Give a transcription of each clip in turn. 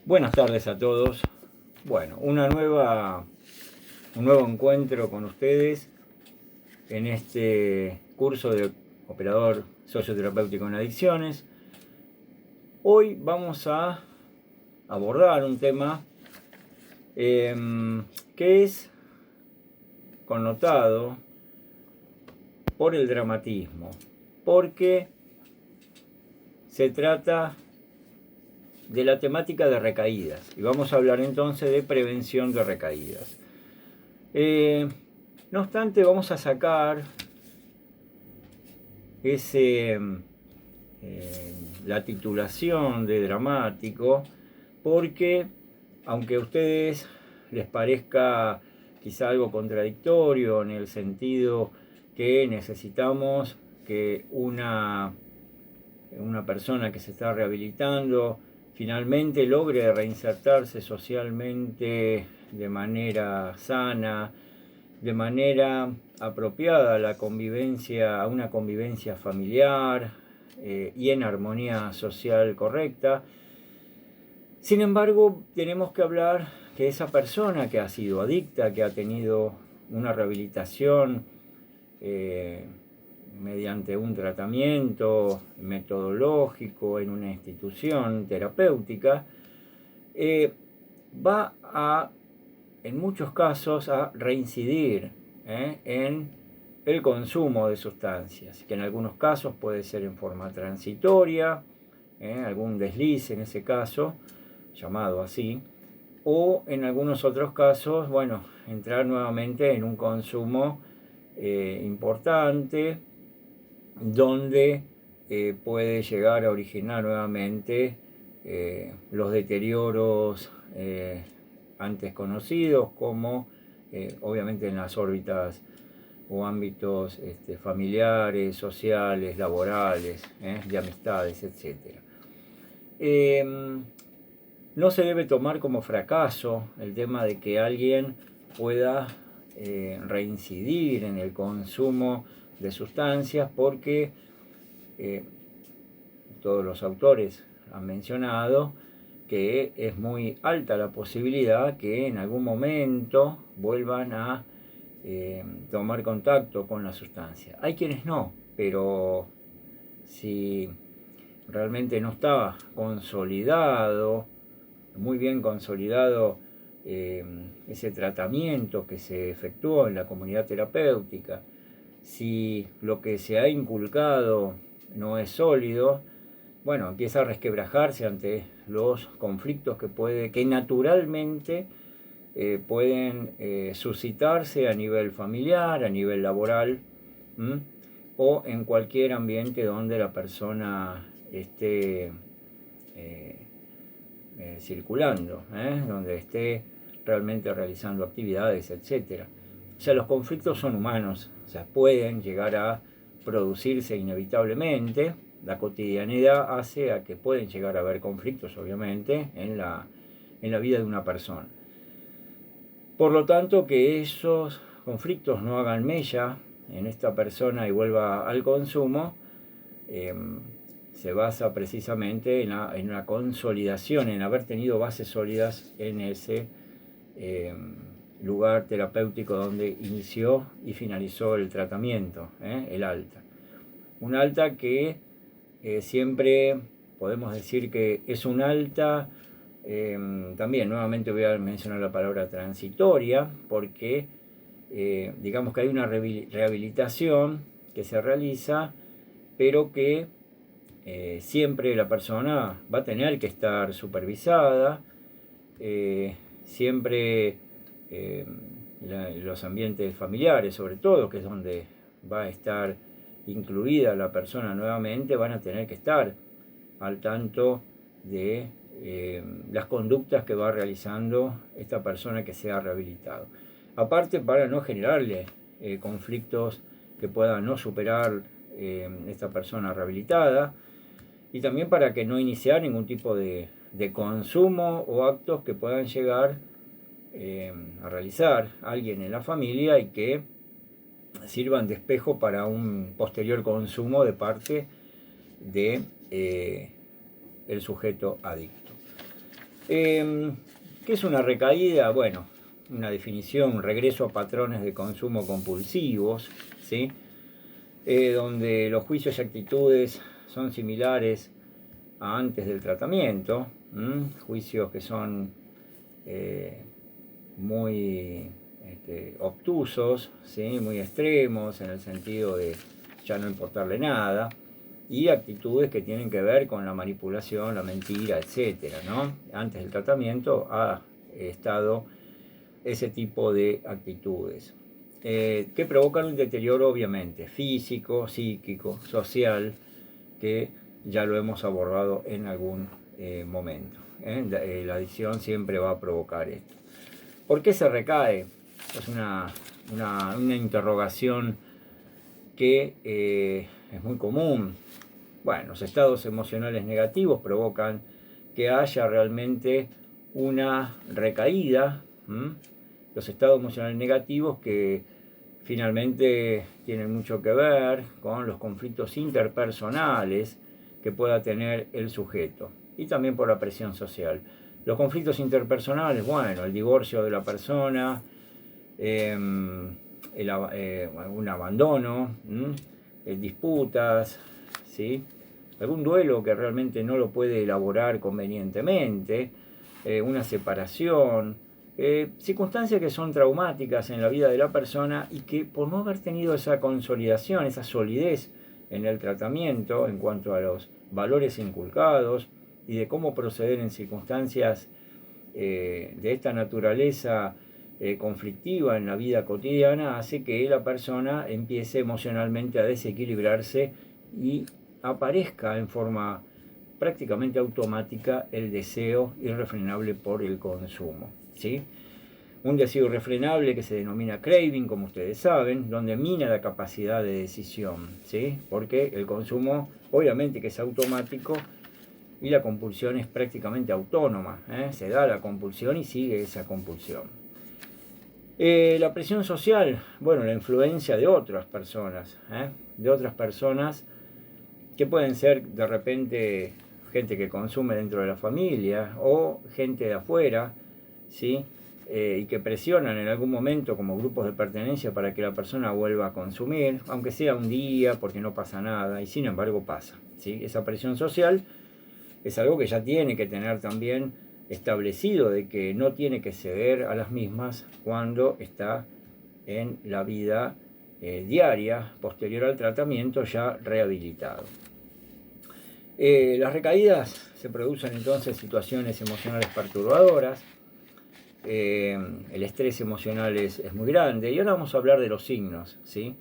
Buenas tardes a todos. Bueno, un nuevo encuentro con ustedes en este curso de operador socioterapéutico en adicciones. Hoy vamos a abordar un tema que es connotado por el dramatismo, porque se trata de la temática de recaídas, y vamos a hablar entonces de prevención de recaídas. No obstante, vamos a sacar la titulación de dramático, porque aunque a ustedes les parezca quizá algo contradictorio en el sentido que necesitamos que una persona que se está rehabilitando finalmente logre reinsertarse socialmente de manera sana, de manera apropiada a una convivencia familiar y en armonía social correcta. Sin embargo, tenemos que hablar que esa persona que ha sido adicta, que ha tenido una rehabilitación mediante un tratamiento metodológico en una institución terapéutica, va en muchos casos a reincidir en el consumo de sustancias, que en algunos casos puede ser en forma transitoria, algún desliz en ese caso, llamado así, o en algunos otros casos, bueno, entrar nuevamente en un consumo importante, donde puede llegar a originar nuevamente los deterioros antes conocidos, como obviamente en las órbitas o ámbitos familiares, sociales, laborales, de amistades, etc. No se debe tomar como fracaso el tema de que alguien pueda reincidir en el consumo de sustancias, porque todos los autores han mencionado que es muy alta la posibilidad que en algún momento vuelvan a tomar contacto con la sustancia. Hay quienes no, pero si realmente no está consolidado, muy bien consolidado, ese tratamiento que se efectuó en la comunidad terapéutica, si lo que se ha inculcado no es sólido, bueno, empieza a resquebrajarse ante los conflictos que naturalmente pueden suscitarse a nivel familiar, a nivel laboral, o en cualquier ambiente donde la persona esté circulando, donde esté realmente realizando actividades, etc. O sea, los conflictos son humanos, o sea, pueden llegar a producirse inevitablemente. La cotidianidad hace a que pueden llegar a haber conflictos, obviamente, en la vida de una persona. Por lo tanto, que esos conflictos no hagan mella en esta persona y vuelva al consumo, se basa precisamente en la consolidación, en haber tenido bases sólidas en ese lugar terapéutico donde inició y finalizó el tratamiento, el alta. Un alta que siempre podemos decir que es un alta, también nuevamente voy a mencionar la palabra transitoria, porque digamos que hay una rehabilitación que se realiza, pero que siempre la persona va a tener que estar supervisada, siempre los ambientes familiares, sobre todo, que es donde va a estar incluida la persona nuevamente, van a tener que estar al tanto de las conductas que va realizando esta persona que se ha rehabilitado. Aparte, para no generarle conflictos que pueda no superar esta persona rehabilitada, y también para que no iniciar ningún tipo de consumo o actos que puedan llegar a realizar alguien en la familia y que sirvan de espejo para un posterior consumo de parte de el sujeto adicto. ¿Qué es una recaída? Bueno, una definición, un regreso a patrones de consumo compulsivos, ¿sí? Donde los juicios y actitudes son similares a antes del tratamiento, juicios que son muy obtusos, ¿sí? Muy extremos en el sentido de ya no importarle nada, y actitudes que tienen que ver con la manipulación, la mentira, etcétera, ¿no? Antes del tratamiento ha estado ese tipo de actitudes que provocan un deterioro obviamente físico, psíquico, social, que ya lo hemos abordado en algún momento. La adicción siempre va a provocar esto. ¿Por qué se recae? Es una interrogación que es muy común. Bueno, los estados emocionales negativos provocan que haya realmente una recaída. Los estados emocionales negativos que finalmente tienen mucho que ver con los conflictos interpersonales que pueda tener el sujeto y también por la presión social. Los conflictos interpersonales, bueno, el divorcio de la persona, un abandono, disputas, ¿sí? Algún duelo que realmente no lo puede elaborar convenientemente, una separación, circunstancias que son traumáticas en la vida de la persona y que por no haber tenido esa consolidación, esa solidez en el tratamiento en cuanto a los valores inculcados y de cómo proceder en circunstancias de esta naturaleza conflictiva en la vida cotidiana, hace que la persona empiece emocionalmente a desequilibrarse y aparezca en forma prácticamente automática el deseo irrefrenable por el consumo, ¿sí? Un deseo irrefrenable que se denomina craving, como ustedes saben, donde mina la capacidad de decisión, ¿sí? Porque el consumo, obviamente que es automático, y la compulsión es prácticamente autónoma, se da la compulsión y sigue esa compulsión. La presión social, bueno, la influencia de otras personas, que pueden ser de repente gente que consume dentro de la familia o gente de afuera, ¿sí? Y que presionan en algún momento como grupos de pertenencia para que la persona vuelva a consumir, aunque sea un día porque no pasa nada, y sin embargo pasa, ¿sí? Esa presión social es algo que ya tiene que tener también establecido de que no tiene que ceder a las mismas cuando está en la vida diaria posterior al tratamiento ya rehabilitado. Las recaídas se producen entonces en situaciones emocionales perturbadoras, el estrés emocional es muy grande y ahora vamos a hablar de los signos, ¿sí?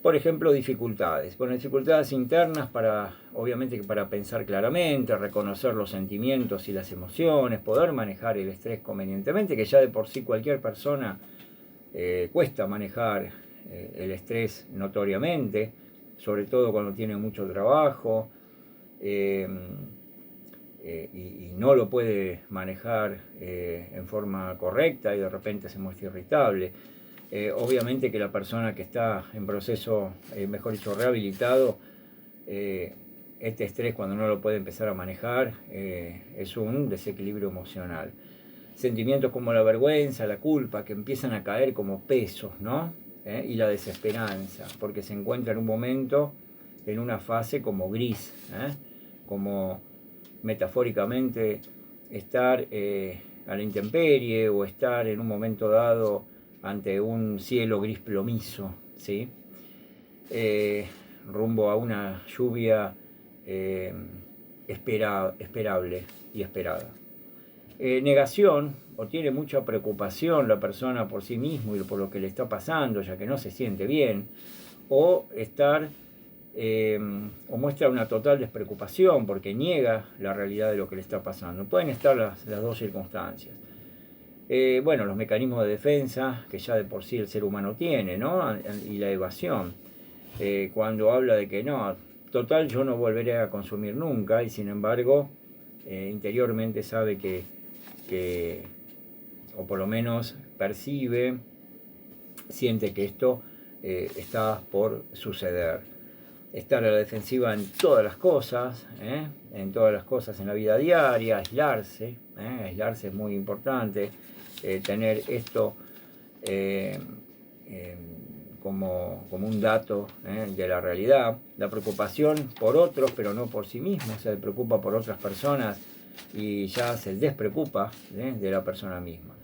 Por ejemplo, dificultades. Bueno, dificultades internas para, obviamente, para pensar claramente, reconocer los sentimientos y las emociones, poder manejar el estrés convenientemente, que ya de por sí cualquier persona cuesta manejar el estrés notoriamente, sobre todo cuando tiene mucho trabajo y no lo puede manejar en forma correcta y de repente se muestra irritable. Obviamente que la persona que está en proceso, mejor dicho, rehabilitado, este estrés cuando no lo puede empezar a manejar es un desequilibrio emocional. Sentimientos como la vergüenza, la culpa, que empiezan a caer como pesos, ¿no? Y la desesperanza, porque se encuentra en un momento, en una fase como gris, como metafóricamente estar a la intemperie o estar en un momento dado ante un cielo gris plomizo, ¿sí? Rumbo a una lluvia esperable y esperada. Negación, o tiene mucha preocupación la persona por sí mismo y por lo que le está pasando, ya que no se siente bien, o estar o muestra una total despreocupación porque niega la realidad de lo que le está pasando. Pueden estar las dos circunstancias. Bueno, los mecanismos de defensa que ya de por sí el ser humano tiene, ¿no? Y la evasión. Cuando habla de que no, total yo no volveré a consumir nunca y sin embargo interiormente sabe que, o por lo menos percibe, siente que esto está por suceder. estar a la defensiva en todas las cosas, en todas las cosas en la vida diaria, aislarse es muy importante, tener esto como un dato de la realidad, la preocupación por otros, pero no por sí mismo, se preocupa por otras personas y ya se despreocupa de la persona misma.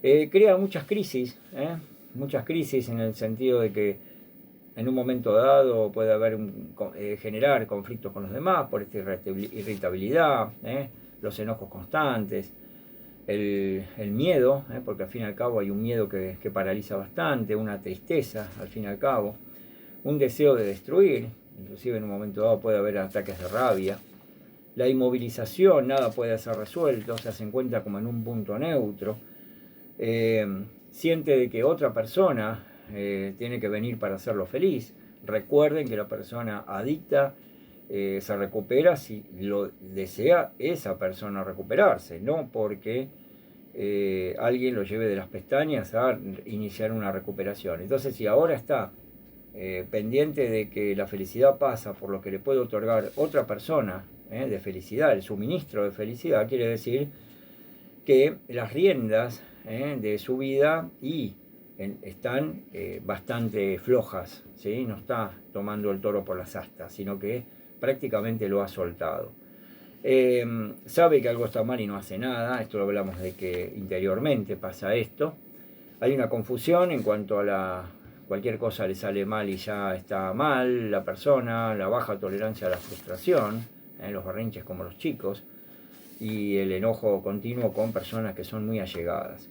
Crea muchas crisis en el sentido de que en un momento dado puede haber generar conflictos con los demás por esta irritabilidad, los enojos constantes, el miedo, porque al fin y al cabo hay un miedo que paraliza bastante, una tristeza al fin y al cabo, un deseo de destruir, inclusive en un momento dado puede haber ataques de rabia, la inmovilización, nada puede ser resuelto, se encuentra como en un punto neutro, siente de que otra persona tiene que venir para hacerlo feliz. Recuerden que la persona adicta se recupera si lo desea esa persona recuperarse, no porque alguien lo lleve de las pestañas a iniciar una recuperación. Entonces, si ahora está pendiente de que la felicidad pasa por lo que le puede otorgar otra persona de felicidad, el suministro de felicidad, quiere decir que las riendas de su vida están bastante flojas, ¿sí? No está tomando el toro por las astas, sino que prácticamente lo ha soltado. Sabe que algo está mal y no hace nada, esto lo hablamos de que interiormente pasa esto. Hay una confusión en cuanto a cualquier cosa le sale mal y ya está mal la persona, la baja tolerancia a la frustración, los berrinches como los chicos, y el enojo continuo con personas que son muy allegadas.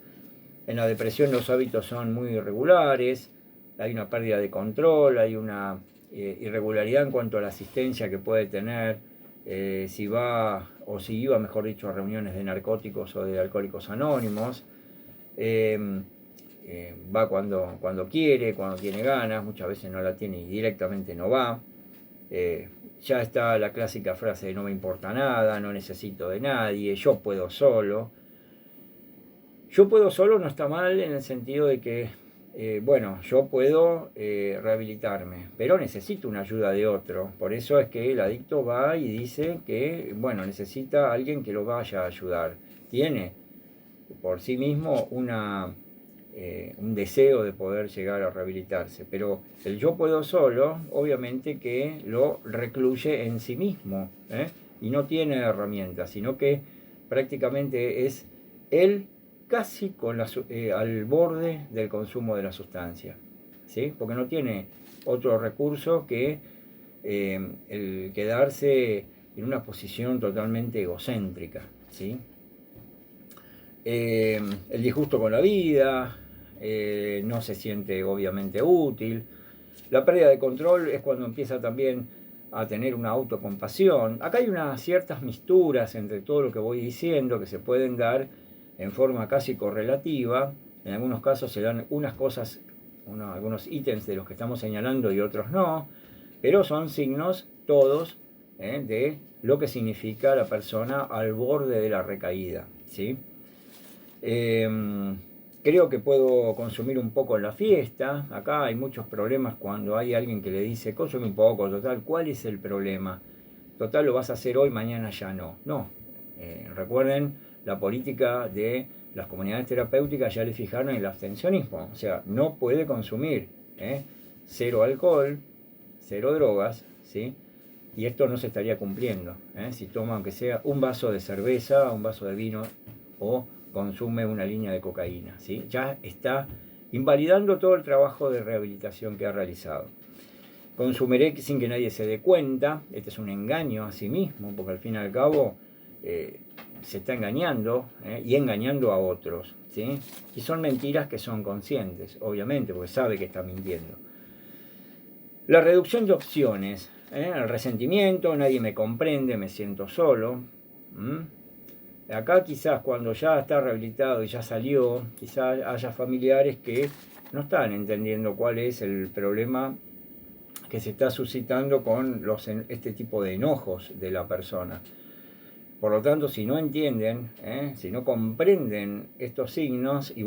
En la depresión los hábitos son muy irregulares, hay una pérdida de control, hay una irregularidad en cuanto a la asistencia que puede tener, si va o si iba, mejor dicho, a reuniones de narcóticos o de alcohólicos anónimos, va cuando quiere, cuando tiene ganas, muchas veces no la tiene y directamente no va. Ya está la clásica frase de no me importa nada, no necesito de nadie, yo puedo solo. Yo puedo solo no está mal en el sentido de que, yo puedo rehabilitarme, pero necesito una ayuda de otro. Por eso es que el adicto va y dice que, necesita a alguien que lo vaya a ayudar. Tiene por sí mismo un deseo de poder llegar a rehabilitarse, pero el yo puedo solo, obviamente que lo recluye en sí mismo, y no tiene herramientas, sino que prácticamente es él casi al borde del consumo de la sustancia, ¿sí? Porque no tiene otro recurso que el quedarse en una posición totalmente egocéntrica, ¿sí? El disgusto con la vida, no se siente obviamente útil. La pérdida de control es cuando empieza también a tener una autocompasión. Acá hay unas ciertas misturas entre todo lo que voy diciendo que se pueden dar en forma casi correlativa. En algunos casos se dan unas cosas, algunos ítems de los que estamos señalando y otros no, pero son signos todos de lo que significa la persona al borde de la recaída, ¿sí? Creo que puedo consumir un poco en la fiesta. Acá hay muchos problemas cuando hay alguien que le dice, consume un poco, total, ¿cuál es el problema? Total, lo vas a hacer hoy, mañana ya no. No. Recuerden la política de las comunidades terapéuticas, ya le fijaron el abstencionismo. O sea, no puede consumir. Cero alcohol, cero drogas, ¿sí? Y esto no se estaría cumpliendo. Si toma, aunque sea un vaso de cerveza, un vaso de vino o consume una línea de cocaína, ¿sí? Ya está invalidando todo el trabajo de rehabilitación que ha realizado. Consumiré sin que nadie se dé cuenta, este es un engaño a sí mismo, porque al fin y al cabo se está engañando y engañando a otros, ¿sí? Y son mentiras que son conscientes, obviamente, porque sabe que está mintiendo. La reducción de opciones, el resentimiento, nadie me comprende, me siento solo. Acá quizás cuando ya está rehabilitado y ya salió, quizás haya familiares que no están entendiendo cuál es el problema que se está suscitando con este tipo de enojos de la persona. Por lo tanto, si no entienden, si no comprenden estos signos, y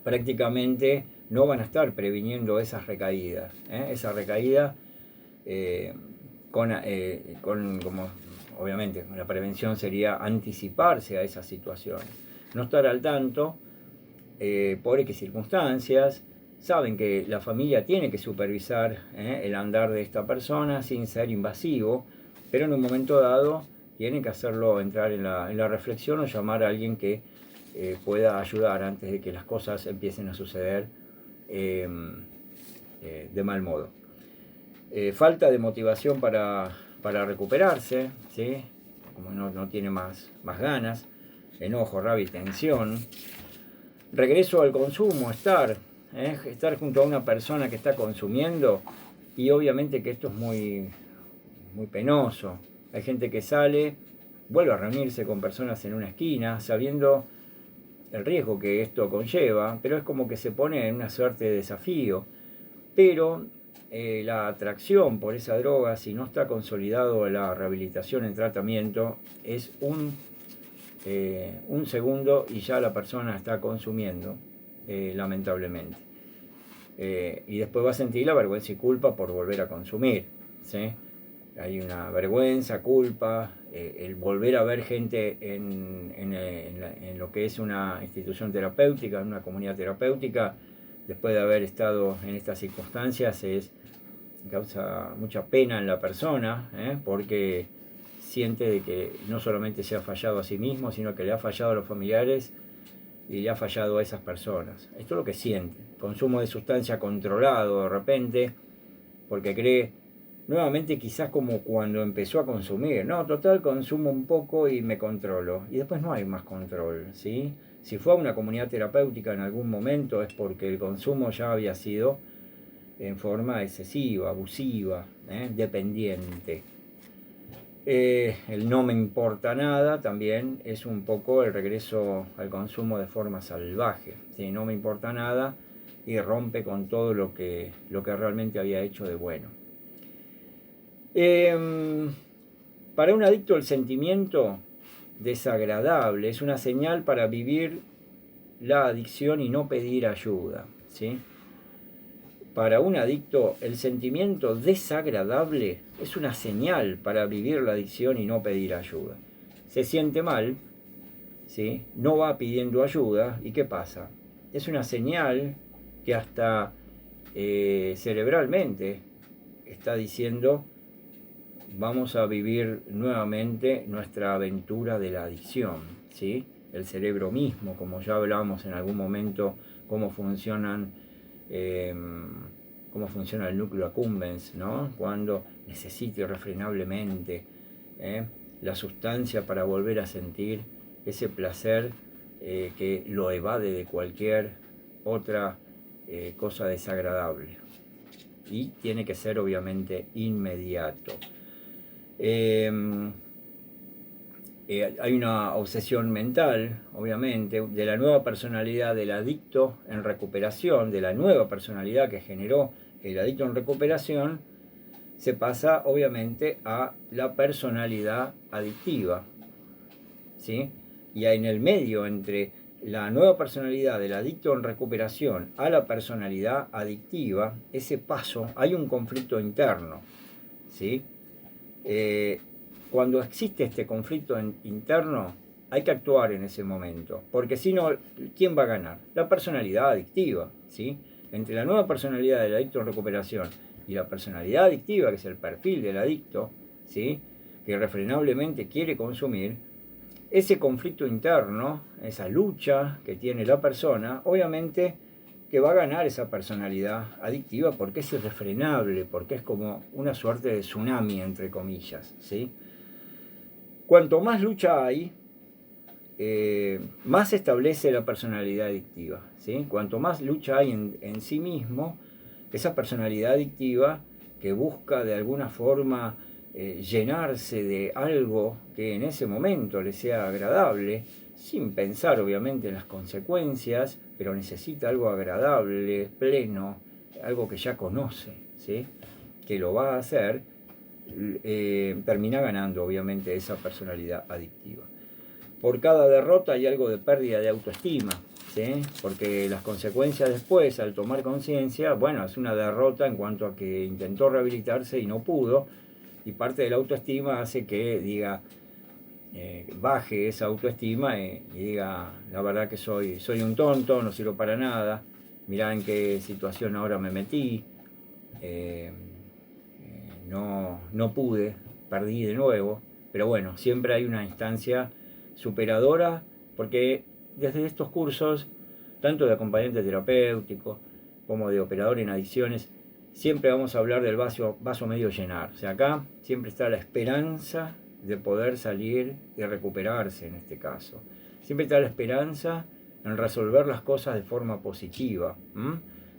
prácticamente no van a estar previniendo esas recaídas. Esa recaída como obviamente la prevención sería anticiparse a esas situaciones, no estar al tanto por X circunstancias. Saben que la familia tiene que supervisar el andar de esta persona sin ser invasivo, pero en un momento dado tienen que hacerlo entrar en la reflexión o llamar a alguien que pueda ayudar antes de que las cosas empiecen a suceder de mal modo. Falta de motivación para recuperarse, ¿sí? Como no tiene más ganas, enojo, rabia y tensión. Regreso al consumo, estar junto a una persona que está consumiendo, y obviamente que esto es muy penoso. Hay gente que sale, vuelve a reunirse con personas en una esquina, sabiendo el riesgo que esto conlleva, pero es como que se pone en una suerte de desafío. Pero la atracción por esa droga, si no está consolidado la rehabilitación en tratamiento, es un segundo y ya la persona está consumiendo, lamentablemente. Y después va a sentir la vergüenza y culpa por volver a consumir, ¿sí? Hay una vergüenza, culpa, el volver a ver gente en lo que es una institución terapéutica, en una comunidad terapéutica, después de haber estado en estas circunstancias, causa mucha pena en la persona, porque siente de que no solamente se ha fallado a sí mismo, sino que le ha fallado a los familiares y le ha fallado a esas personas. Esto es lo que siente. Consumo de sustancia controlado de repente, porque cree, nuevamente quizás como cuando empezó a consumir, no, total, consumo un poco y me controlo. Y después no hay más control, ¿sí? Si fue a una comunidad terapéutica en algún momento es porque el consumo ya había sido en forma excesiva, abusiva, dependiente. El no me importa nada también es un poco el regreso al consumo de forma salvaje. ¿Sí? No me importa nada y rompe con todo lo que realmente había hecho de bueno. Para un adicto el sentimiento desagradable es una señal para vivir la adicción y no pedir ayuda, ¿sí? Para un adicto el sentimiento desagradable es una señal para vivir la adicción y no pedir ayuda. Se siente mal, ¿sí? No va pidiendo ayuda, ¿y qué pasa? Es una señal que hasta cerebralmente está diciendo: vamos a vivir nuevamente nuestra aventura de la adicción, ¿sí? El cerebro mismo, como ya hablábamos en algún momento, cómo funciona el núcleo accumbens, ¿no? Cuando necesita irrefrenablemente la sustancia para volver a sentir ese placer que lo evade de cualquier otra cosa desagradable. Y tiene que ser obviamente inmediato. Hay una obsesión mental, obviamente, de la nueva personalidad del adicto en recuperación, de la nueva personalidad que generó el adicto en recuperación, se pasa obviamente a la personalidad adictiva, ¿sí? Y en el medio entre la nueva personalidad del adicto en recuperación a la personalidad adictiva, ese paso, hay un conflicto interno, ¿sí? Cuando existe este conflicto interno, hay que actuar en ese momento, porque si no, ¿quién va a ganar? La personalidad adictiva, ¿sí? Entre la nueva personalidad del adicto en recuperación y la personalidad adictiva, que es el perfil del adicto, ¿sí? Que irrefrenablemente quiere consumir, ese conflicto interno, esa lucha que tiene la persona, obviamente que va a ganar esa personalidad adictiva porque es irrefrenable, porque es como una suerte de tsunami, entre comillas, ¿sí? Cuanto más lucha hay, más se establece la personalidad adictiva, ¿sí? Cuanto más lucha hay en sí mismo, esa personalidad adictiva que busca de alguna forma llenarse de algo que en ese momento le sea agradable, sin pensar obviamente en las consecuencias, pero necesita algo agradable, pleno, algo que ya conoce, ¿sí? Que lo va a hacer, termina ganando obviamente esa personalidad adictiva. Por cada derrota hay algo de pérdida de autoestima, ¿sí? Porque las consecuencias después, al tomar conciencia, bueno, es una derrota en cuanto a que intentó rehabilitarse y no pudo, y parte de la autoestima hace que diga, baje esa autoestima y diga, la verdad que soy un tonto, no sirvo para nada, mirá en qué situación ahora me metí, eh, no pude, perdí de nuevo, pero bueno, siempre hay una instancia superadora, porque desde estos cursos, tanto de acompañante terapéutico como de operador en adicciones, siempre vamos a hablar del vaso medio llenar. O sea, acá siempre está la esperanza de poder salir y recuperarse en este caso. Siempre está la esperanza en resolver las cosas de forma positiva.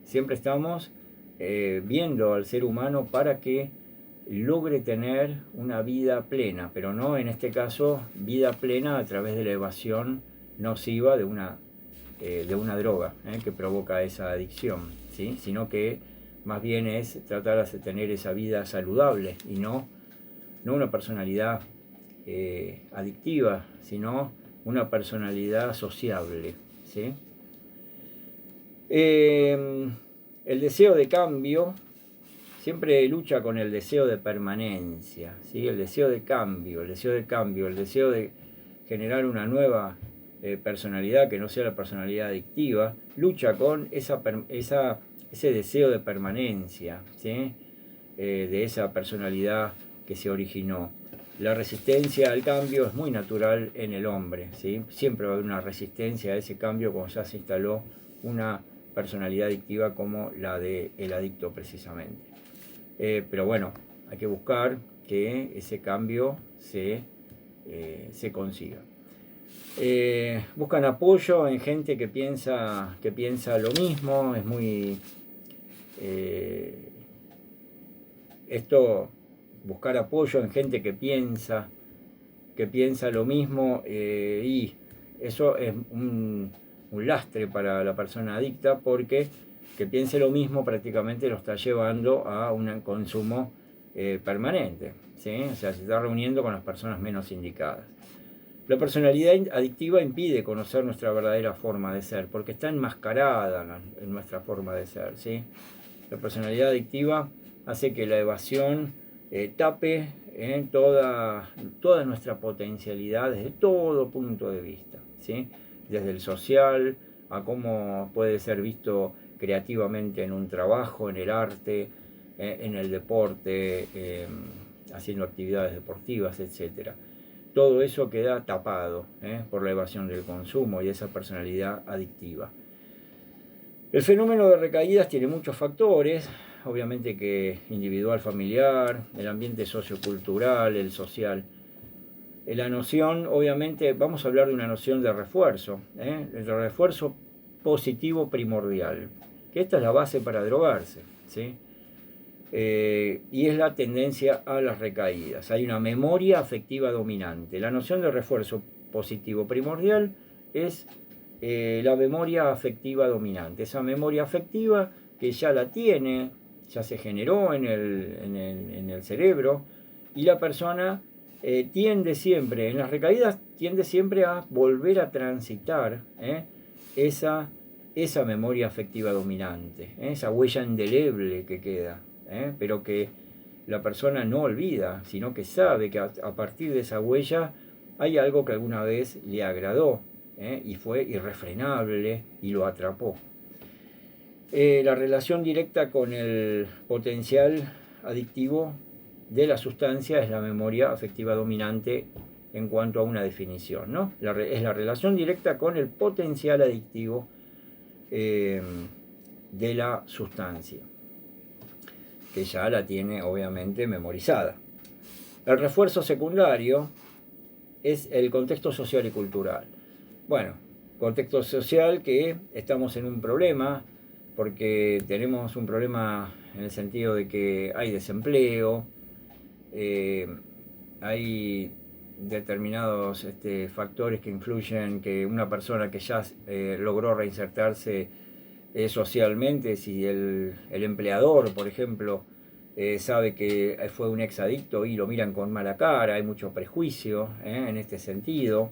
Siempre estamos viendo al ser humano para que logre tener una vida plena, pero no en este caso vida plena a través de la evasión nociva de una droga que provoca esa adicción, ¿sí? Sino que más bien es tratar de tener esa vida saludable y no una personalidad adictiva, sino una personalidad sociable, ¿sí? El deseo de cambio siempre lucha con el deseo de permanencia, ¿sí? El deseo de cambio, el deseo de generar una nueva personalidad que no sea la personalidad adictiva, lucha con ese deseo de permanencia, ¿sí? De esa personalidad que se originó. La resistencia al cambio es muy natural en el hombre, ¿sí? Siempre va a haber una resistencia a ese cambio cuando ya se instaló una personalidad adictiva como la del adicto precisamente. Pero bueno, hay que buscar que ese cambio se consiga. Buscan apoyo en gente que piensa lo mismo, es muy... buscar apoyo en gente que piensa lo mismo, y eso es un lastre para la persona adicta, porque que piense lo mismo prácticamente lo está llevando a un consumo permanente, ¿sí? O sea, se está reuniendo con las personas menos indicadas. La personalidad adictiva impide conocer nuestra verdadera forma de ser, porque está enmascarada en nuestra forma de ser, ¿sí? La personalidad adictiva hace que la evasión tape toda nuestra potencialidad desde todo punto de vista, ¿sí? Desde el social, a cómo puede ser visto creativamente en un trabajo, en el arte, en el deporte, haciendo actividades deportivas, etc. Todo eso queda tapado por la evasión del consumo y esa personalidad adictiva. El fenómeno de recaídas tiene muchos factores, obviamente que individual, familiar, el ambiente sociocultural, el social. La noción, obviamente, vamos a hablar de una noción de refuerzo, el refuerzo positivo primordial, que esta es la base para drogarse, ¿sí? Y es la tendencia a las recaídas. Hay una memoria afectiva dominante. La noción de refuerzo positivo primordial es la memoria afectiva dominante. Esa memoria afectiva que ya la tiene, ya se generó en el cerebro, y la persona tiende siempre, en las recaídas, tiende siempre a volver a transitar esa memoria afectiva dominante, esa huella indeleble que queda. Pero que la persona no olvida, sino que sabe que a partir de esa huella hay algo que alguna vez le agradó y fue irrefrenable y lo atrapó. La relación directa con el potencial adictivo de la sustancia es la memoria afectiva dominante en cuanto a una definición, ¿no? Es la relación directa con el potencial adictivo de la sustancia, que ya la tiene obviamente memorizada. El refuerzo secundario es el contexto social y cultural. Bueno, contexto social, que estamos en un problema, porque tenemos un problema en el sentido de que hay desempleo, hay determinados factores que influyen que una persona que ya logró reinsertarse socialmente, si el empleador, por ejemplo, sabe que fue un exadicto y lo miran con mala cara, hay mucho prejuicio en este sentido.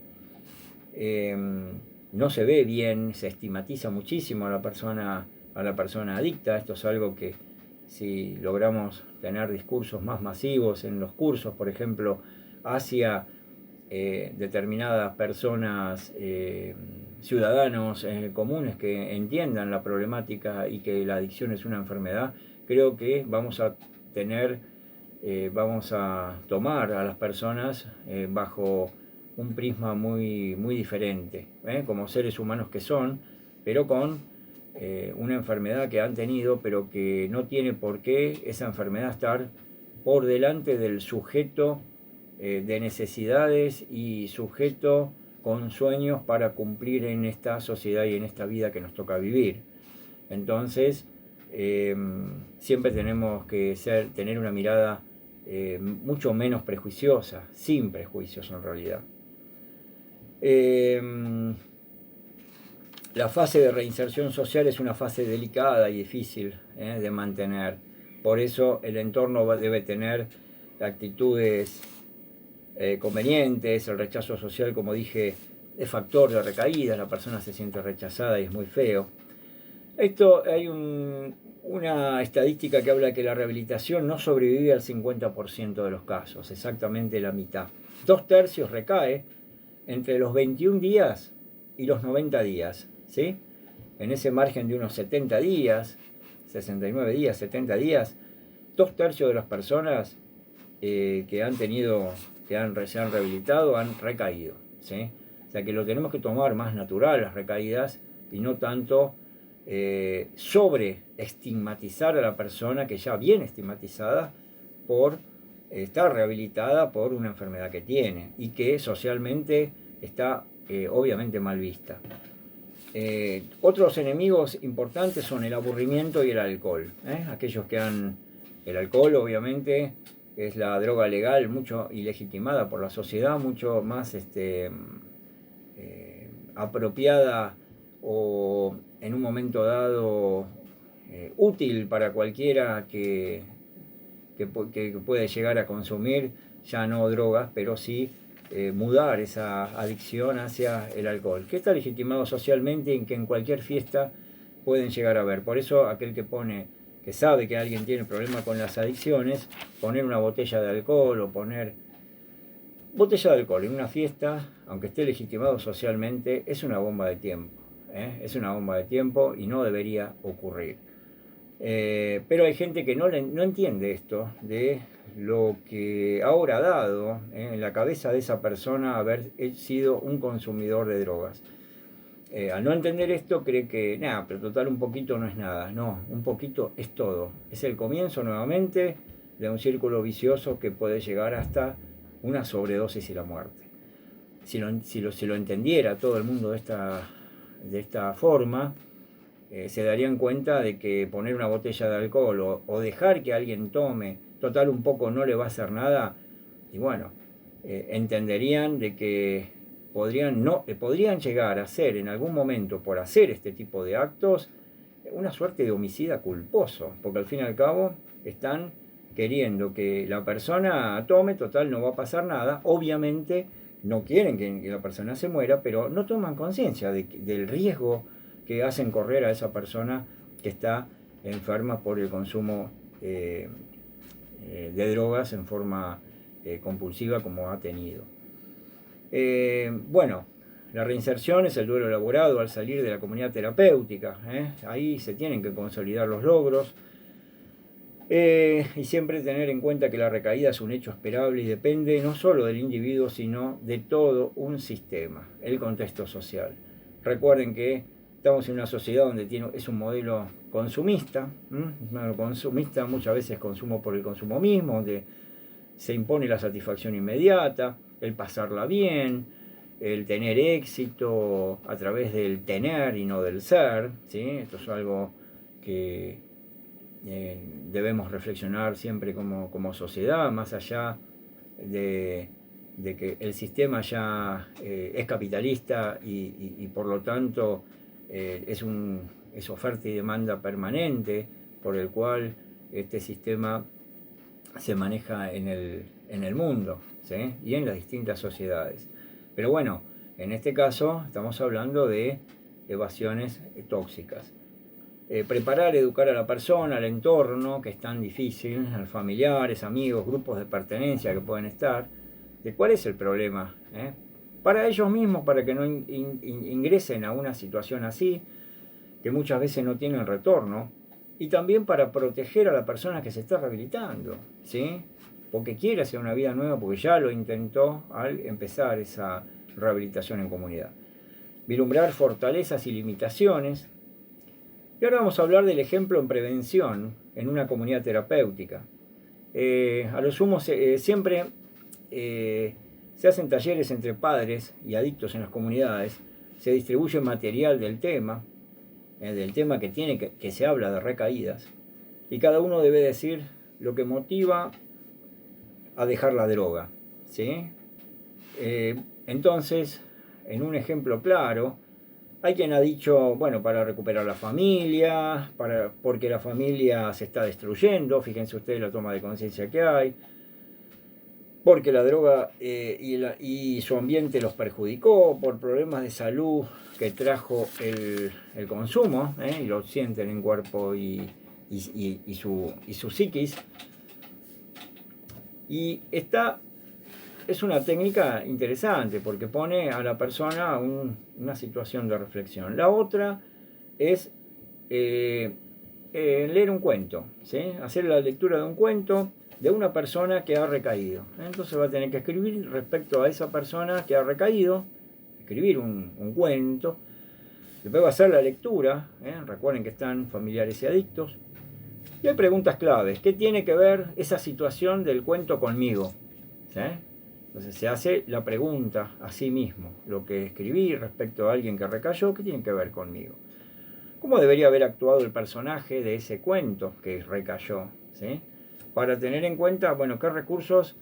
no se ve bien, se estigmatiza muchísimo a la persona adicta. Esto es algo que si logramos tener discursos más masivos en los cursos, por ejemplo, hacia determinadas personas, ciudadanos comunes que entiendan la problemática y que la adicción es una enfermedad, creo que vamos a tomar a las personas bajo un prisma muy, muy diferente, como seres humanos que son, pero con una enfermedad que han tenido, pero que no tiene por qué esa enfermedad estar por delante del sujeto de necesidades y sujeto con sueños para cumplir en esta sociedad y en esta vida que nos toca vivir. Entonces, siempre tenemos que tener una mirada mucho menos prejuiciosa, sin prejuicios en realidad. La fase de reinserción social es una fase delicada y difícil de mantener. Por eso el entorno debe tener actitudes convenientes. El rechazo social, como dije, es factor de recaída. La persona se siente rechazada y es muy feo. Hay una estadística que habla que la rehabilitación no sobrevive al 50% de los casos, exactamente la mitad. 2/3 recae entre los 21 días y los 90 días, ¿sí? En ese margen de unos 70 días, 69 días, 70 días, 2/3 de las personas que se han rehabilitado han recaído, ¿sí? O sea que lo tenemos que tomar más natural las recaídas y no tanto sobre estigmatizar a la persona que ya viene estigmatizada por estar rehabilitada por una enfermedad que tiene y que socialmente está obviamente mal vista. Otros enemigos importantes son el aburrimiento y el alcohol. Aquellos que el alcohol obviamente es la droga legal, mucho y legitimada por la sociedad, mucho más apropiada o en un momento dado útil para cualquiera que puede llegar a consumir, ya no drogas, pero sí mudar esa adicción hacia el alcohol, que está legitimado socialmente y que en cualquier fiesta pueden llegar a ver. Por eso aquel que sabe que alguien tiene problema con las adicciones, poner una botella de alcohol o poner botella de alcohol en una fiesta, aunque esté legitimado socialmente, es una bomba de tiempo. Es una bomba de tiempo y no debería ocurrir. Pero hay gente que no entiende esto, de lo que ahora ha dado en la cabeza de esa persona haber sido un consumidor de drogas. Al no entender esto cree que, nada, pero total un poquito no es nada. No, un poquito es todo. Es el comienzo nuevamente de un círculo vicioso que puede llegar hasta una sobredosis y la muerte. Si lo entendiera todo el mundo de esta forma, se darían cuenta de que poner una botella de alcohol o dejar que alguien tome, total un poco no le va a hacer nada, y bueno, entenderían de que podrían llegar a ser en algún momento, por hacer este tipo de actos, una suerte de homicida culposo, porque al fin y al cabo están queriendo que la persona tome, total no va a pasar nada, obviamente no quieren que la persona se muera, pero no toman conciencia del riesgo que hacen correr a esa persona que está enferma por el consumo de drogas en forma compulsiva como ha tenido. Bueno, la reinserción es el duelo elaborado al salir de la comunidad terapéutica. Ahí se tienen que consolidar los logros y siempre tener en cuenta que la recaída es un hecho esperable y depende no solo del individuo, sino de todo un sistema, el contexto social. Recuerden que estamos en una sociedad donde es un modelo consumista, consumista, muchas veces consumo por el consumo mismo, donde se impone la satisfacción inmediata, el pasarla bien, el tener éxito a través del tener y no del ser, ¿sí? Esto es algo que debemos reflexionar siempre como sociedad, más allá de que el sistema ya es capitalista y por lo tanto es oferta y demanda permanente, por el cual este sistema se maneja en el mundo, ¿sí? Y en las distintas sociedades. Pero bueno, En este caso estamos hablando de evasiones tóxicas. Preparar, educar a la persona, al entorno, que es tan difícil, a los familiares, amigos, grupos de pertenencia que pueden estar, de cuál es el problema, para ellos mismos, para que no ingresen a una situación así, que muchas veces no tienen retorno, y también para proteger a la persona que se está rehabilitando, ¿sí? Porque quiere hacer una vida nueva, porque ya lo intentó al empezar esa rehabilitación en comunidad. Vislumbrar fortalezas y limitaciones. Y ahora vamos a hablar del ejemplo en prevención en una comunidad terapéutica. A lo sumo siempre se hacen talleres entre padres y adictos en las comunidades, se distribuye material del tema que se habla de recaídas, y cada uno debe decir lo que motiva a dejar la droga, ¿sí? Entonces, en un ejemplo claro, hay quien ha dicho, bueno, para recuperar la familia, porque la familia se está destruyendo, fíjense ustedes la toma de conciencia que hay, porque la droga y su ambiente los perjudicó, por problemas de salud que trajo el consumo, y lo sienten en cuerpo y su psiquis. Y esta es una técnica interesante porque pone a la persona una situación de reflexión. La otra es leer un cuento, ¿sí? Hacer la lectura de un cuento de una persona que ha recaído. Entonces va a tener que escribir respecto a esa persona que ha recaído, escribir un cuento. Después va a hacer la lectura, recuerden que están familiares y adictos. Y hay preguntas claves. ¿Qué tiene que ver esa situación del cuento conmigo? ¿Sí? Entonces se hace la pregunta a sí mismo. Lo que escribí respecto a alguien que recayó, ¿qué tiene que ver conmigo? ¿Cómo debería haber actuado el personaje de ese cuento que recayó? ¿Sí? Para tener en cuenta, bueno, qué recursos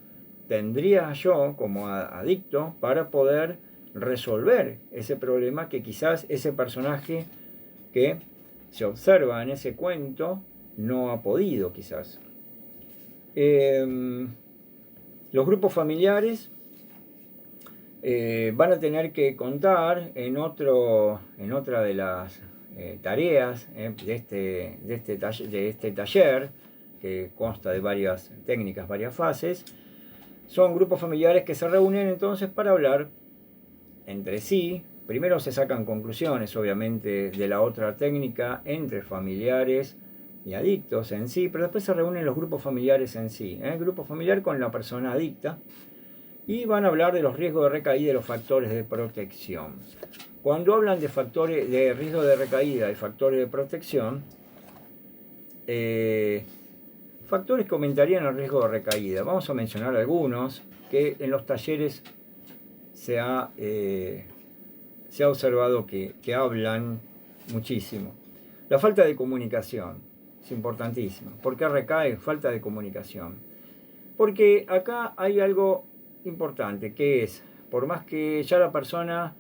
tendría yo como adicto para poder resolver ese problema que quizás ese personaje que se observa en ese cuento no ha podido, quizás. Los grupos familiares van a tener que contar en otra de las tareas de este taller, que consta de varias técnicas, varias fases. Son grupos familiares que se reúnen entonces para hablar entre sí. Primero se sacan conclusiones, obviamente, de la otra técnica entre familiares y adictos en sí, pero después se reúnen los grupos familiares en sí. El grupo familiar con la persona adicta, y van a hablar de los riesgos de recaída y de los factores de protección. Cuando hablan de factores de riesgo de recaída y factores de protección, factores que aumentarían el riesgo de recaída. Vamos a mencionar algunos que en los talleres se ha observado que hablan muchísimo. La falta de comunicación es importantísima. ¿Por qué recae? Falta de comunicación. Porque acá hay algo importante, que es, por más que ya la persona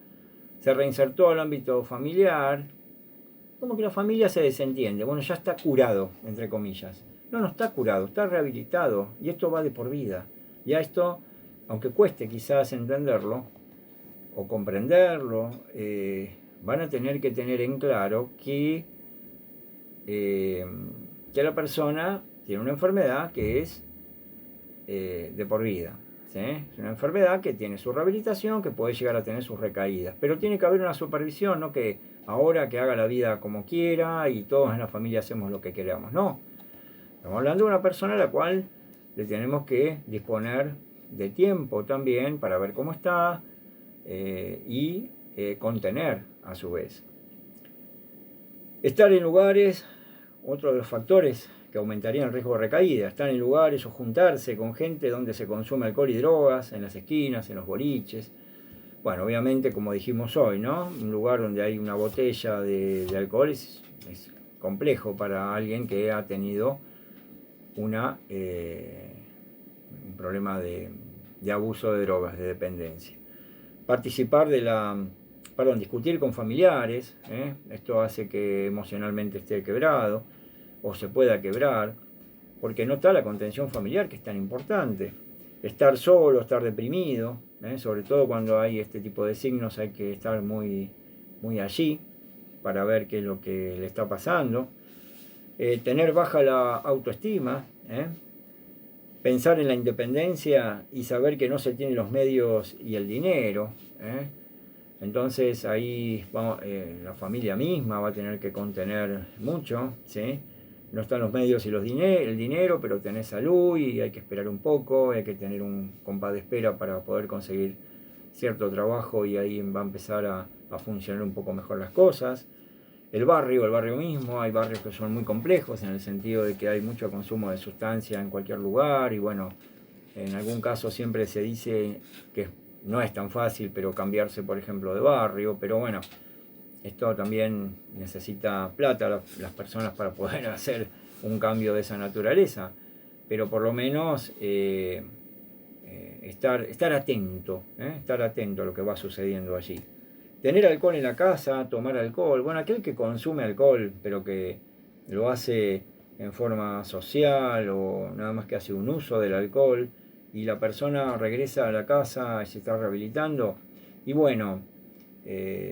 se reinsertó al ámbito familiar, como que la familia se desentiende. Bueno, ya está curado, entre comillas. No está curado, está rehabilitado, y esto va de por vida. Ya esto, aunque cueste quizás entenderlo o comprenderlo, van a tener que tener en claro que la persona tiene una enfermedad que es de por vida. ¿Sí? Es una enfermedad que tiene su rehabilitación, que puede llegar a tener sus recaídas, pero tiene que haber una supervisión, no que ahora que haga la vida como quiera y todos en la familia hacemos lo que queramos. No, estamos hablando de una persona a la cual le tenemos que disponer de tiempo también para ver cómo está y contener a su vez. Estar en lugares, otro de los factores que aumentarían el riesgo de recaída, estar en lugares o juntarse con gente donde se consume alcohol y drogas, en las esquinas, en los boliches. Bueno, obviamente, como dijimos hoy, ¿no? Un lugar donde hay una botella de alcohol es complejo para alguien que ha tenido un problema de abuso de drogas, de dependencia. Discutir con familiares, esto hace que emocionalmente esté quebrado o se pueda quebrar, porque no está la contención familiar, que es tan importante. Estar solo, estar deprimido, Sobre todo cuando hay este tipo de signos hay que estar muy, muy allí para ver qué es lo que le está pasando. Tener baja la autoestima, pensar en la independencia y saber que no se tienen los medios y el dinero. Entonces ahí la familia misma va a tener que contener mucho, ¿sí? No están los medios y el dinero, pero tenés salud y hay que esperar un poco, hay que tener un compás de espera para poder conseguir cierto trabajo y ahí va a empezar a funcionar un poco mejor las cosas. El barrio mismo, hay barrios que son muy complejos en el sentido de que hay mucho consumo de sustancia en cualquier lugar y bueno, en algún caso siempre se dice que no es tan fácil, pero cambiarse, por ejemplo, de barrio, pero bueno, esto también necesita plata las personas para poder hacer un cambio de esa naturaleza, pero por lo menos estar atento, estar atento a lo que va sucediendo allí. Tener alcohol en la casa, tomar alcohol, bueno, aquel que consume alcohol, pero que lo hace en forma social o nada más que hace un uso del alcohol y la persona regresa a la casa y se está rehabilitando, y bueno,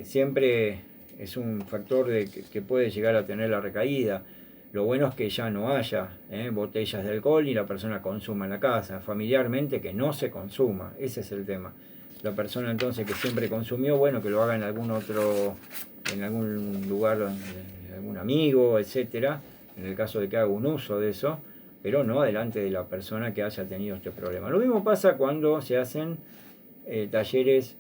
siempre es un factor que puede llegar a tener la recaída. Lo bueno es que ya no haya botellas de alcohol y la persona consuma en la casa. Familiarmente que no se consuma, ese es el tema. La persona entonces que siempre consumió, bueno, que lo haga en algún lugar, algún amigo, etcétera, en el caso de que haga un uso de eso, pero no delante de la persona que haya tenido este problema. Lo mismo pasa cuando se hacen talleres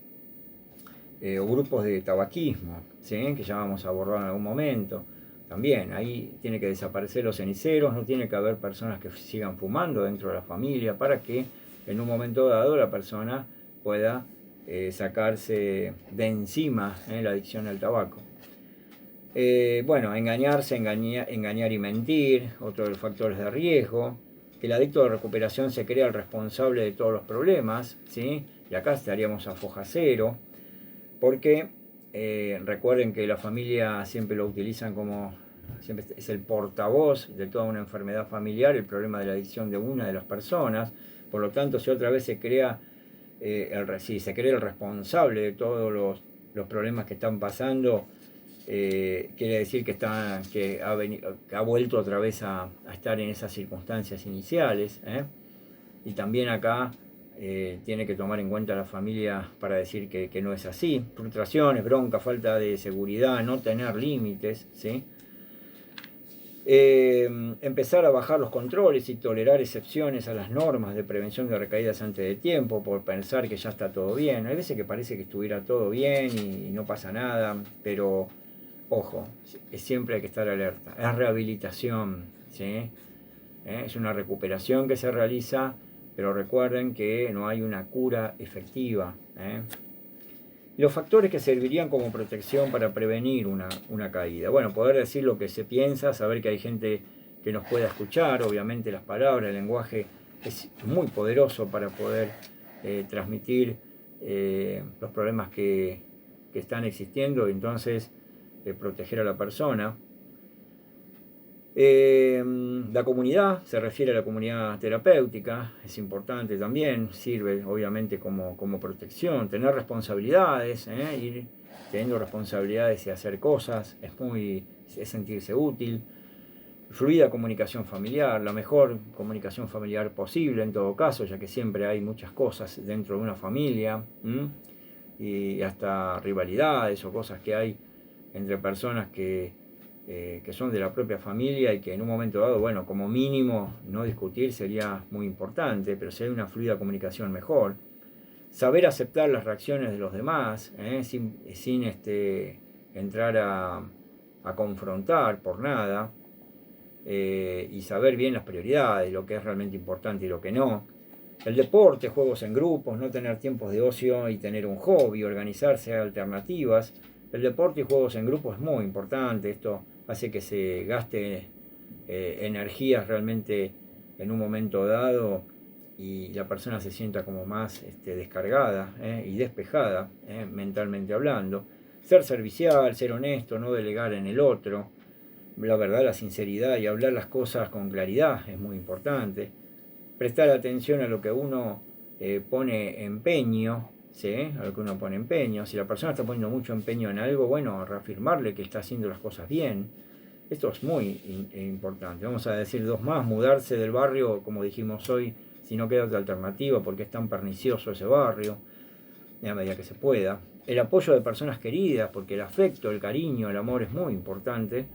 o grupos de tabaquismo, ¿sí? Que ya vamos a abordar en algún momento. También ahí tiene que desaparecer los ceniceros, no tiene que haber personas que sigan fumando dentro de la familia para que en un momento dado la persona pueda sacarse de encima la adicción al tabaco. Bueno, engañar y mentir, otro de los factores de riesgo. Que el adicto de recuperación se crea el responsable de todos los problemas, ¿sí? Y acá estaríamos a foja cero, porque recuerden que la familia siempre lo utilizan siempre es el portavoz de toda una enfermedad familiar, el problema de la adicción de una de las personas. Por lo tanto, si otra vez se crea el responsable de todos los problemas que están pasando, quiere decir que ha vuelto otra vez a estar en esas circunstancias iniciales. Y también acá tiene que tomar en cuenta la familia para decir que no es así. Frustraciones, bronca, falta de seguridad, no tener límites, ¿sí? Empezar a bajar los controles y tolerar excepciones a las normas de prevención de recaídas antes de tiempo por pensar que ya está todo bien. Hay veces que parece que estuviera todo bien y no pasa nada, pero ojo, siempre hay que estar alerta. Es rehabilitación, ¿sí? Es una recuperación que se realiza, pero recuerden que no hay una cura efectiva. Los factores que servirían como protección para prevenir una caída. Bueno, poder decir lo que se piensa, saber que hay gente que nos pueda escuchar, obviamente las palabras, el lenguaje es muy poderoso para poder transmitir los problemas que están existiendo, y entonces proteger a la persona. La comunidad, se refiere a la comunidad terapéutica, es importante también, sirve obviamente como protección. Tener responsabilidades, ir teniendo responsabilidades y hacer cosas, es sentirse útil. Fluida comunicación familiar, la mejor comunicación familiar posible en todo caso, ya que siempre hay muchas cosas dentro de una familia, y hasta rivalidades o cosas que hay entre personas que son de la propia familia y que en un momento dado, bueno, como mínimo no discutir sería muy importante, pero si hay una fluida comunicación mejor. Saber aceptar las reacciones de los demás, sin entrar a confrontar por nada, y saber bien las prioridades, lo que es realmente importante y lo que no. El deporte, juegos en grupos, no tener tiempos de ocio y tener un hobby, organizarse alternativas. El deporte y juegos en grupo es muy importante, esto hace que se gaste energías realmente en un momento dado y la persona se sienta como más descargada y despejada, mentalmente hablando. Ser servicial, ser honesto, no delegar en el otro. La verdad, la sinceridad y hablar las cosas con claridad es muy importante. Prestar atención a lo que uno pone empeño, ¿sí? A lo que uno pone empeño. Si la persona está poniendo mucho empeño en algo, bueno, reafirmarle que está haciendo las cosas bien. Esto es muy importante. Vamos a decir dos más: mudarse del barrio, como dijimos hoy, si no queda otra alternativa, porque es tan pernicioso ese barrio, en la medida que se pueda. El apoyo de personas queridas, porque el afecto, el cariño, el amor es muy importante.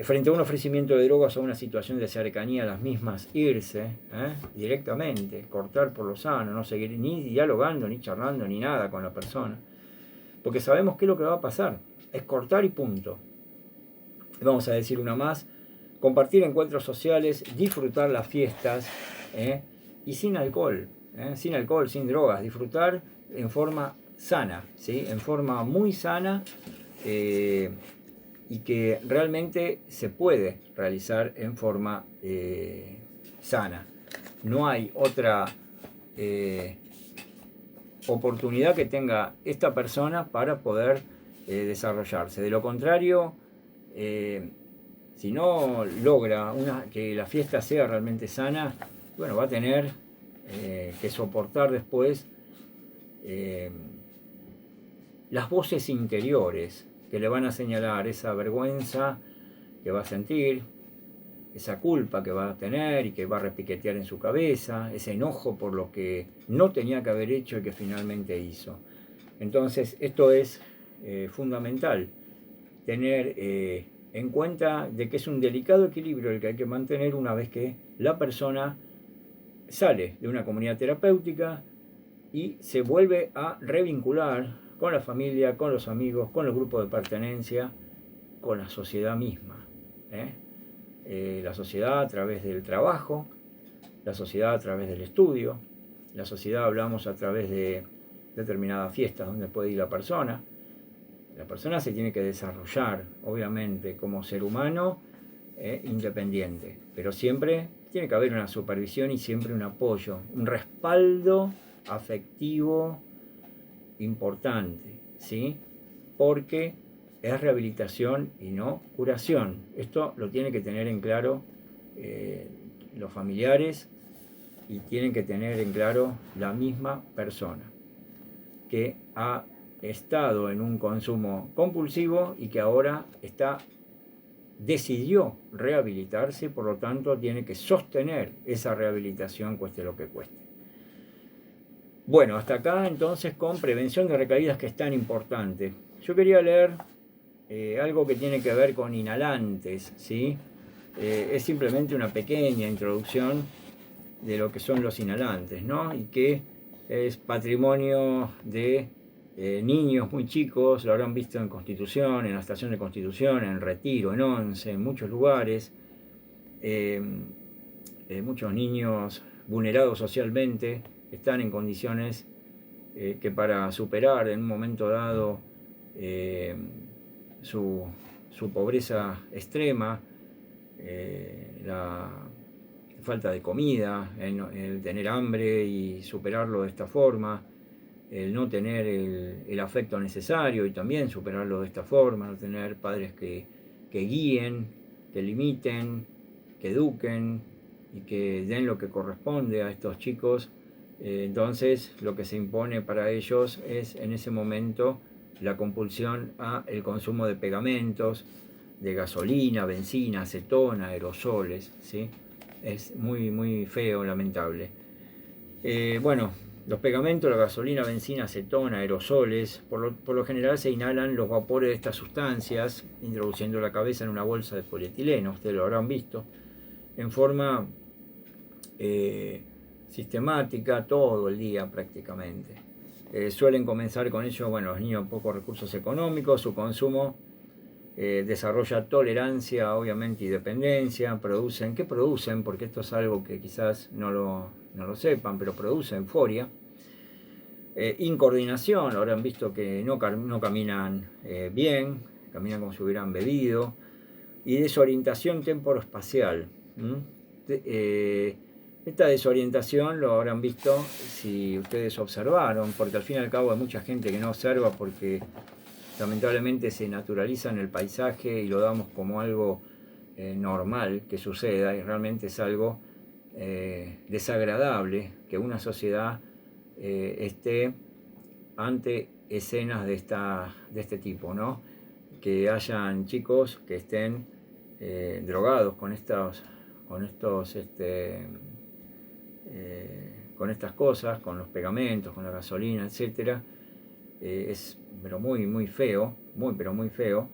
Frente a un ofrecimiento de drogas o una situación de cercanía a las mismas, irse directamente, cortar por lo sano, no seguir ni dialogando, ni charlando, ni nada con la persona. Porque sabemos qué es lo que va a pasar. Es cortar y punto. Vamos a decir una más: compartir encuentros sociales, disfrutar las fiestas, y sin alcohol, sin drogas, disfrutar en forma sana, ¿sí? En forma muy sana, y que realmente se puede realizar en forma sana. No hay otra oportunidad que tenga esta persona para poder desarrollarse. De lo contrario, si no logra que la fiesta sea realmente sana, bueno, va a tener que soportar después las voces interiores que le van a señalar esa vergüenza que va a sentir, esa culpa que va a tener y que va a repiquetear en su cabeza, ese enojo por lo que no tenía que haber hecho y que finalmente hizo. Entonces, esto es fundamental, tener en cuenta de que es un delicado equilibrio el que hay que mantener una vez que la persona sale de una comunidad terapéutica y se vuelve a revincular con la familia, con los amigos, con los grupos de pertenencia, con la sociedad misma. La sociedad a través del trabajo, la sociedad a través del estudio, la sociedad, hablamos, a través de determinadas fiestas donde puede ir la persona. La persona se tiene que desarrollar, obviamente, como ser humano independiente, pero siempre tiene que haber una supervisión y siempre un apoyo, un respaldo afectivo importante, ¿sí? Porque es rehabilitación y no curación. Esto lo tiene que tener en claro los familiares, y tienen que tener en claro la misma persona que ha estado en un consumo compulsivo y que ahora decidió rehabilitarse, por lo tanto tiene que sostener esa rehabilitación cueste lo que cueste. Bueno, hasta acá entonces con prevención de recaídas, que es tan importante. Yo quería leer algo que tiene que ver con inhalantes, ¿sí? Es simplemente una pequeña introducción de lo que son los inhalantes, ¿no? Y que es patrimonio de niños muy chicos, lo habrán visto en Constitución, en la estación de Constitución, en Retiro, en Once, en muchos lugares. Muchos niños vulnerados socialmente están en condiciones que para superar en un momento dado su pobreza extrema, la falta de comida, el tener hambre y superarlo de esta forma, el no tener el afecto necesario y también superarlo de esta forma, no tener padres que guíen, que limiten, que eduquen y que den lo que corresponde a estos chicos. Entonces lo que se impone para ellos es en ese momento la compulsión a el consumo de pegamentos, de gasolina, benzina, acetona, aerosoles, ¿sí? Es muy, muy feo, lamentable. Bueno, los pegamentos, la gasolina, benzina, acetona, aerosoles, por lo general se inhalan los vapores de estas sustancias, introduciendo la cabeza en una bolsa de polietileno, ustedes lo habrán visto, en forma sistemática todo el día prácticamente. Suelen comenzar con ello, bueno, los niños con pocos recursos económicos, su consumo desarrolla tolerancia, obviamente, y dependencia. ¿Qué producen? Porque esto es algo que quizás no lo sepan, pero produce euforia. Incoordinación, habrán visto que no caminan bien, caminan como si hubieran bebido. Y desorientación temporoespacial. Esta desorientación lo habrán visto si ustedes observaron, porque al fin y al cabo hay mucha gente que no observa porque lamentablemente se naturaliza en el paisaje y lo damos como algo normal que suceda, y realmente es algo desagradable que una sociedad esté ante escenas de este tipo, ¿no? Que hayan chicos que estén drogados con estas cosas, con los pegamentos, con la gasolina, etcétera. Es pero muy feo, pero muy feo.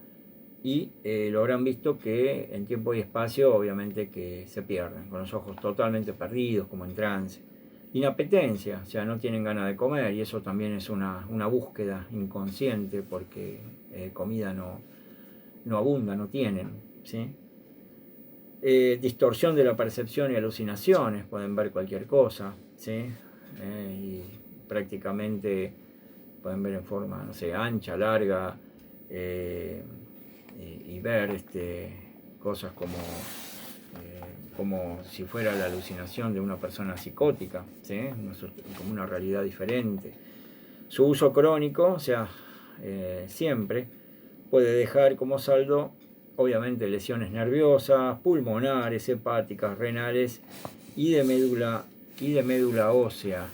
Y lo habrán visto que en tiempo y espacio obviamente que se pierden, con los ojos totalmente perdidos, como en trance. Inapetencia, o sea, no tienen ganas de comer, y eso también es una búsqueda inconsciente, porque comida no abunda, no tienen, ¿sí? Distorsión de la percepción y alucinaciones, pueden ver cualquier cosa, ¿sí? Y prácticamente pueden ver en forma, no sé, ancha, larga, y ver cosas como si fuera la alucinación de una persona psicótica, ¿sí? Como una realidad diferente. Su uso crónico, o sea, siempre, puede dejar como saldo, obviamente, lesiones nerviosas, pulmonares, hepáticas, renales y de médula ósea,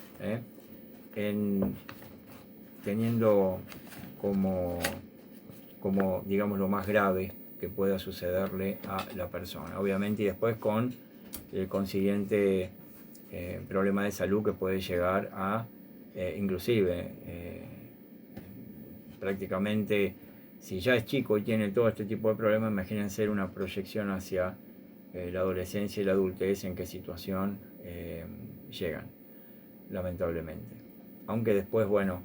teniendo como digamos lo más grave que pueda sucederle a la persona, obviamente, y después con el consiguiente problema de salud que puede llegar a inclusive prácticamente, si ya es chico y tiene todo este tipo de problemas, imagínense una proyección hacia la adolescencia y la adultez, en qué situación llegan, lamentablemente. Aunque después, bueno,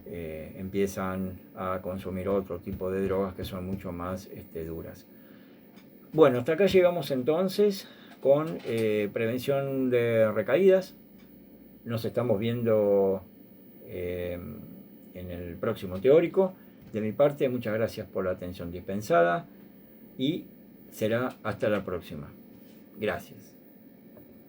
empiezan a consumir otro tipo de drogas que son mucho más duras. Bueno, hasta acá llegamos entonces con prevención de recaídas. Nos estamos viendo en el próximo teórico. De mi parte, muchas gracias por la atención dispensada y será hasta la próxima. Gracias.